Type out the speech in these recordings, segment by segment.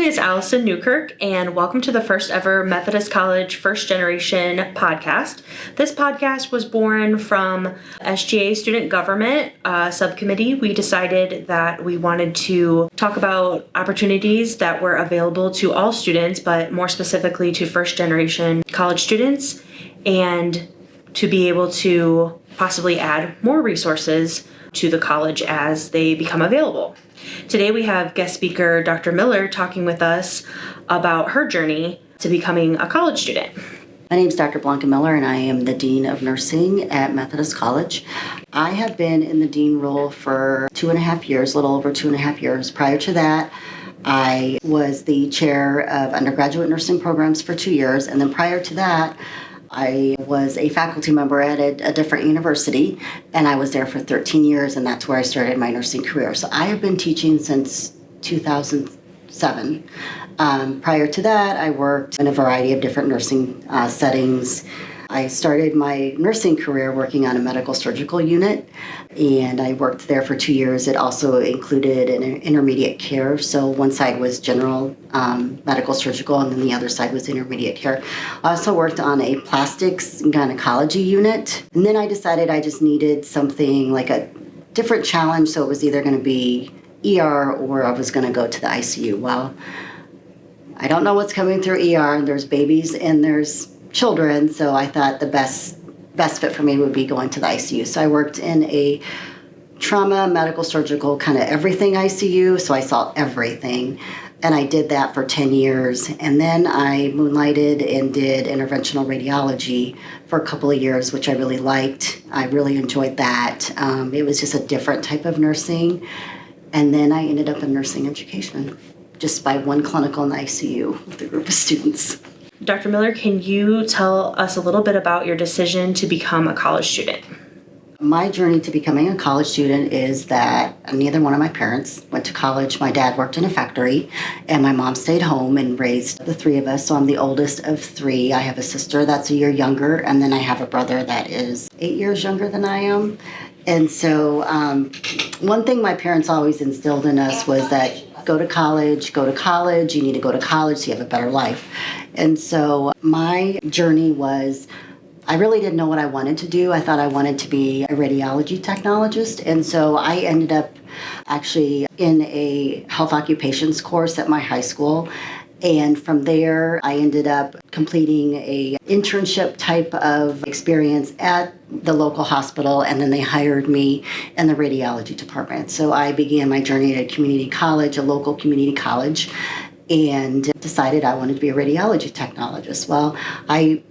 is Allison Newkirk, and welcome to the first ever Methodist College First Generation podcast. This podcast was born from SGA Student Government Subcommittee. We decided that we wanted to talk about opportunities that were available to all students, but more specifically to first generation college students, and to be able to possibly add more resources to the college as they become available. Today we have guest speaker Dr. Miller talking with us about her journey to becoming a college student. My name is Dr. Blanca Miller, and I am the Dean of Nursing at Methodist College. I have been in the Dean role for 2.5 years, a little over 2.5 years. Prior to that, I was the chair of undergraduate nursing programs for 2 years, and then prior to that, I was a faculty member at a different university, and I was there for 13 years, and that's where I started my nursing career. So I have been teaching since 2007. Prior to that, I worked in a variety of different nursing settings. I started my nursing career working on a medical surgical unit, and I worked there for 2 years. It also included an intermediate care, so one side was general medical surgical, and then the other side was intermediate care. I also worked on a plastics and gynecology unit, and then I decided I just needed something like a different challenge, so it was either going to be ER or I was going to go to the ICU. Well, I don't know what's coming through ER, and there's babies and there's children, so I thought the best fit for me would be going to the ICU. So I worked in a trauma, medical, surgical, kind of everything ICU, so I saw everything. And I did that for 10 years. And then I moonlighted and did interventional radiology for a couple of years, which I really liked. I really enjoyed that. It was just a different type of nursing. And then I ended up in nursing education, just by one clinical in the ICU with a group of students. Dr. Miller, can you tell us a little bit about your decision to become a college student? My journey to becoming a college student is that neither one of my parents went to college. My dad worked in a factory, and my mom stayed home and raised the three of us. So I'm the oldest of three. I have a sister that's a year younger, and then I have a brother that is 8 years younger than I am. And so one thing my parents always instilled in us was that go to college, you need to go to college so you have a better life. And so my journey was, I really didn't know what I wanted to do. I thought I wanted to be a radiology technologist. And so I ended up actually in a health occupations course at my high school. And from there, I ended up completing a internship type of experience at the local hospital, and then they hired me in the radiology department. So I began my journey at a community college, a local community college, and decided I wanted to be a radiology technologist. Well, I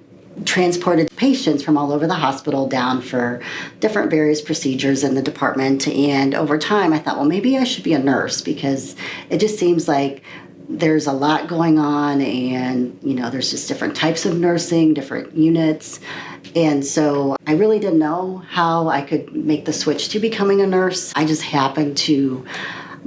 transported patients from all over the hospital down for different various procedures in the department. And over time, I thought, well, maybe I should be a nurse, because it just seems like there's a lot going on, and there's just different types of nursing, different units. And so I really didn't know how I could make the switch to becoming a nurse. I just happened to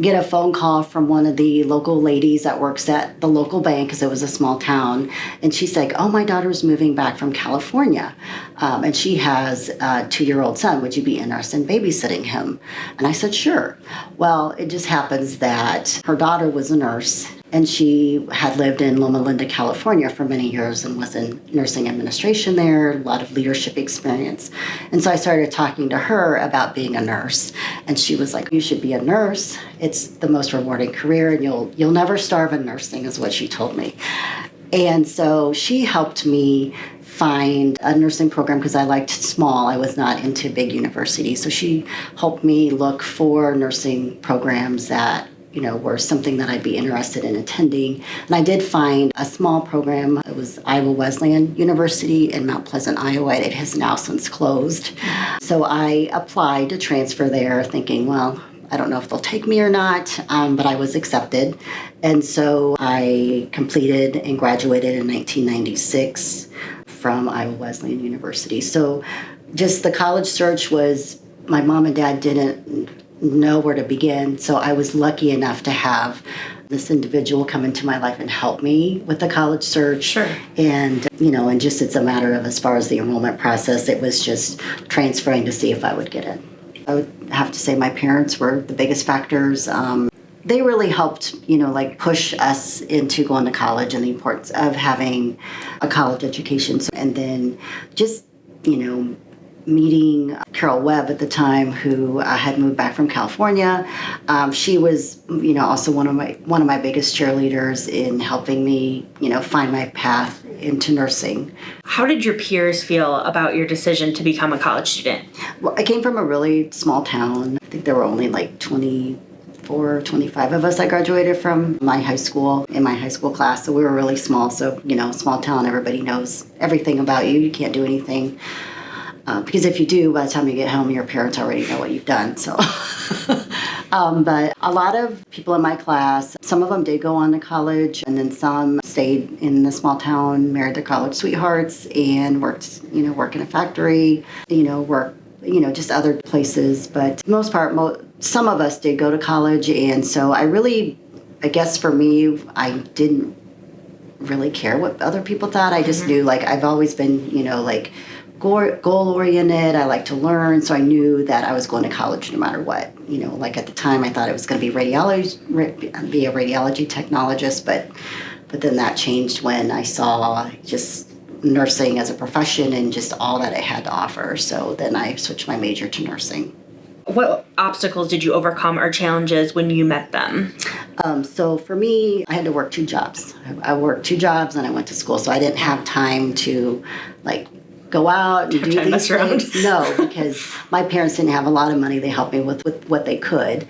get a phone call from one of the local ladies that works at the local bank, because it was a small town, and she's like, oh, my daughter's moving back from California, and she has a 2-year-old son. Would you be interested in babysitting him? And I said, sure. Well, it just happens that her daughter was a nurse, and she had lived in Loma Linda, California for many years and was in nursing administration there, a lot of leadership experience. And so I started talking to her about being a nurse. And she was like, you should be a nurse. It's the most rewarding career, and you'll never starve in nursing, is what she told me. And so she helped me find a nursing program, because I liked small. I was not into big universities. So she helped me look for nursing programs that were something that I'd be interested in attending. And I did find a small program. It was Iowa Wesleyan University in Mount Pleasant, Iowa. It has now since closed. So I applied to transfer there thinking, well, I don't know if they'll take me or not, but I was accepted. And so I completed and graduated in 1996 from Iowa Wesleyan University. So just the college search was, my mom and dad didn't know where to begin. So I was lucky enough to have this individual come into my life and help me with the college search. Sure. And, and just it's a matter of, as far as the enrollment process, it was just transferring to see if I would get it. I would have to say my parents were the biggest factors. they really helped, like push us into going to college and the importance of having a college education. And then just, meeting Carol Webb at the time, who had moved back from California. She was, also one of my biggest cheerleaders in helping me, find my path into nursing. How did your peers feel about your decision to become a college student? Well, I came from a really small town. I think there were only like 25 of us I graduated from my high school, in my high school class. So we were really small. So, small town, everybody knows everything about you. You can't do anything. Because if you do, by the time you get home, your parents already know what you've done. So, but a lot of people in my class, some of them did go on to college, and then some stayed in the small town, married their college sweethearts, and worked in a factory, just other places. But for the most part, some of us did go to college, and so I guess for me, I didn't really care what other people thought. I just knew, like, I've always been, goal-oriented. I like to learn, so I knew that I was going to college no matter what. Like at the time, I thought it was going to be be a radiology technologist, but then that changed when I saw just nursing as a profession and just all that it had to offer. So then I switched my major to nursing. What obstacles did you overcome or challenges when you met them? So for me, I had to work 2 jobs. I worked 2 jobs and I went to school, so I didn't have time to go out and do these things. No, because my parents didn't have a lot of money. They helped me with what they could.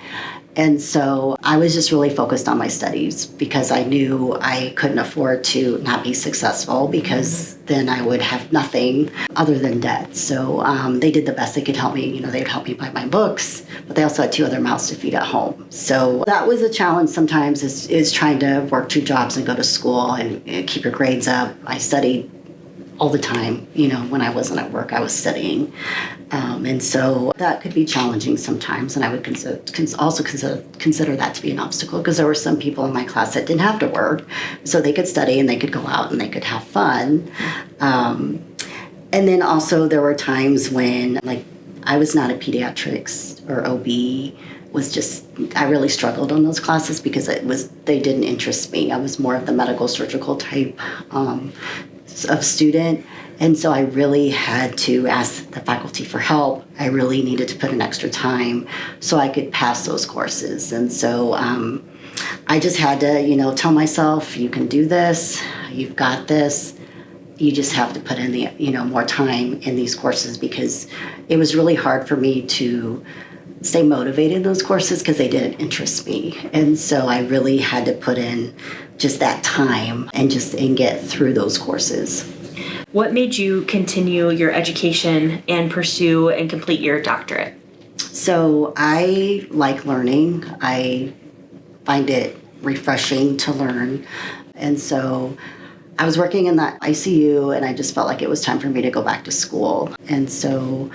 And so I was just really focused on my studies because I knew I couldn't afford to not be successful, because then I would have nothing other than debt. So they did the best they could help me. They'd help me buy my books, but they also had 2 other mouths to feed at home. So that was a challenge sometimes, is trying to work 2 jobs and go to school and keep your grades up. I studied all the time. When I wasn't at work, I was studying. And so that could be challenging sometimes. And I would also consider that to be an obstacle, because there were some people in my class that didn't have to work, so they could study and they could go out and they could have fun. And then also there were times when, I was not a pediatrics or OB, I really struggled on those classes because they didn't interest me. I was more of the medical surgical type of student. And so I really had to ask the faculty for help. I really needed to put in extra time so I could pass those courses. And so I just had to, tell myself, you can do this, you've got this. You just have to put in the, more time in these courses, because it was really hard for me to stay motivated in those courses because they didn't interest me. And so I really had to put in just that time and get through those courses. What made you continue your education and pursue and complete your doctorate? So I like learning. I find it refreshing to learn. And so I was working in that ICU, and I just felt like it was time for me to go back to school. And so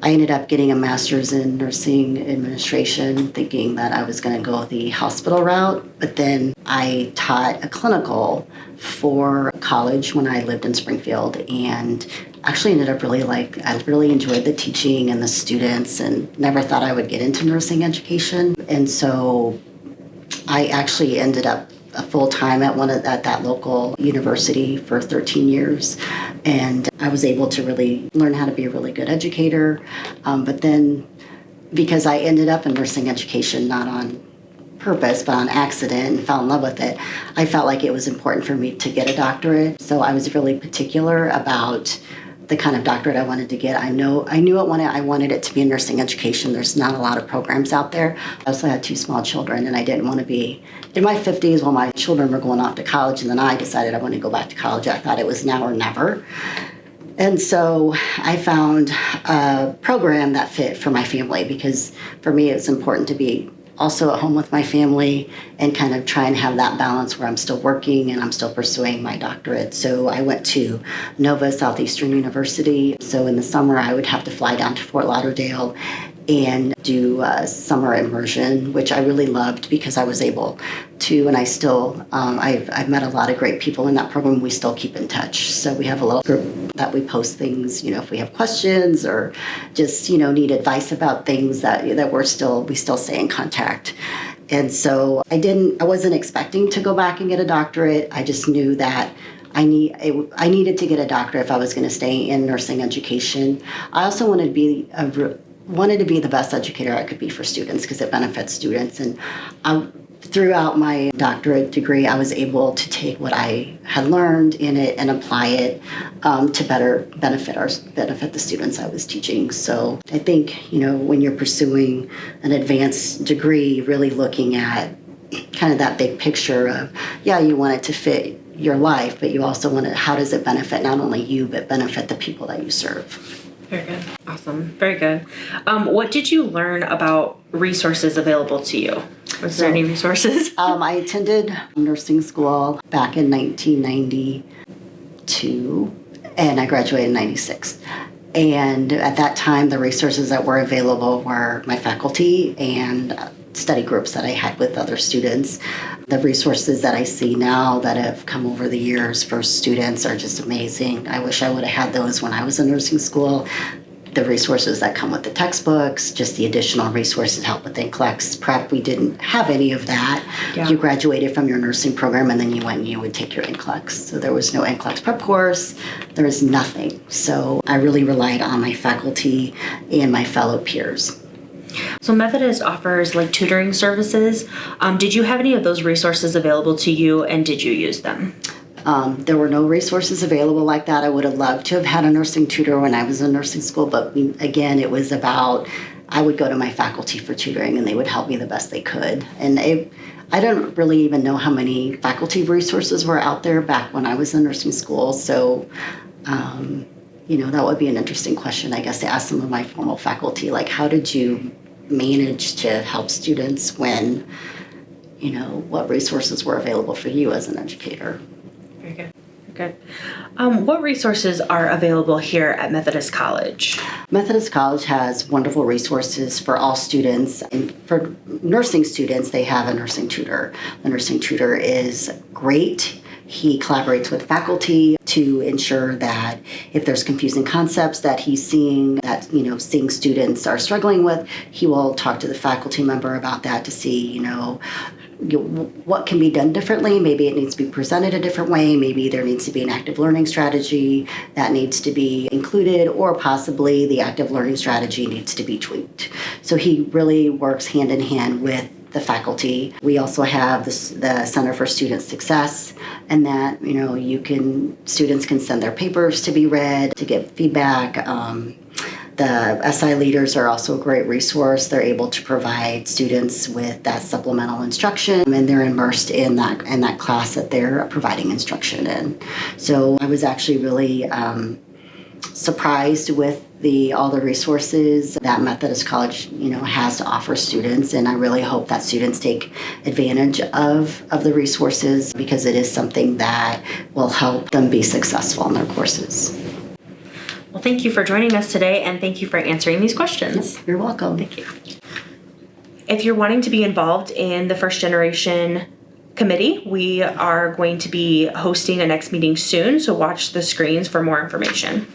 I ended up getting a master's in nursing administration, thinking that I was going to go the hospital route. But then I taught a clinical for college when I lived in Springfield, and actually ended up I really enjoyed the teaching and the students, and never thought I would get into nursing education. And so I actually ended up full-time at that local university for 13 years. And I was able to really learn how to be a really good educator. But then, because I ended up in nursing education, not on purpose, but on accident, and fell in love with it, I felt like it was important for me to get a doctorate. So I was really particular about the kind of doctorate I wanted to get. I wanted it to be in nursing education. There's not a lot of programs out there. I also had 2 small children, and I didn't want to be in my 50s while my children were going off to college, and then I decided I wanted to go back to college. I thought it was now or never. And so I found a program that fit for my family, because for me it's important to be also at home with my family and kind of try and have that balance where I'm still working and I'm still pursuing my doctorate. So I went to Nova Southeastern University. So in the summer I would have to fly down to Fort Lauderdale and do summer immersion, which I really loved, because I was able to, and I still, I've met a lot of great people in that program. We still keep in touch. So we have a little group that we post things, if we have questions or just, need advice about things that we still stay in contact. And so I wasn't expecting to go back and get a doctorate. I just knew that I needed to get a doctorate if I was going to stay in nursing education. I also wanted to be the best educator I could be for students because it benefits students. And throughout my doctorate degree, I was able to take what I had learned in it and apply it to better benefit the students I was teaching. So I think, when you're pursuing an advanced degree, really looking at kind of that big picture of, you want it to fit your life, but you also want it, how does it benefit not only you, but benefit the people that you serve. Very good. Awesome. Very good. What did you learn about resources available to you? Was there any resources? I attended nursing school back in 1992, and I graduated in 96. And at that time, the resources that were available were my faculty and study groups that I had with other students. The resources that I see now that have come over the years for students are just amazing. I wish I would have had those when I was in nursing school. The resources that come with the textbooks, just the additional resources help with NCLEX prep. We didn't have any of that. Yeah. You graduated from your nursing program and then you went and you would take your NCLEX. So there was no NCLEX prep course. There was nothing. So I really relied on my faculty and my fellow peers. So Methodist offers tutoring services. Did you have any of those resources available to you, and did you use them? There were no resources available like that. I would have loved to have had a nursing tutor when I was in nursing school, but again, it was about, I would go to my faculty for tutoring and they would help me the best they could. And I don't really even know how many faculty resources were out there back when I was in nursing school. So, that would be an interesting question, I guess, to ask some of my formal faculty, how did you manage to help students when, what resources were available for you as an educator? Very good. Good. What resources are available here at Methodist College? Methodist College has wonderful resources for all students. And for nursing students, they have a nursing tutor. The nursing tutor is great. He collaborates with faculty to ensure that if there's confusing concepts that he's seeing, seeing students are struggling with, he will talk to the faculty member about that to see, what can be done differently. Maybe it needs to be presented a different way. Maybe there needs to be an active learning strategy that needs to be included, or possibly the active learning strategy needs to be tweaked. So he really works hand in hand with the faculty. We also have the Center for Student Success, and that students can send their papers to be read, to get feedback. The SI leaders are also a great resource. They're able to provide students with that supplemental instruction, and they're immersed in that class that they're providing instruction in. So I was actually really surprised with all the resources that Methodist College has to offer students, and I really hope that students take advantage of the resources, because it is something that will help them be successful in their courses. Well, thank you for joining us today, and thank you for answering these questions. You're welcome. Thank you. If you're wanting to be involved in the First Generation Committee, we are going to be hosting a next meeting soon, so watch the screens for more information.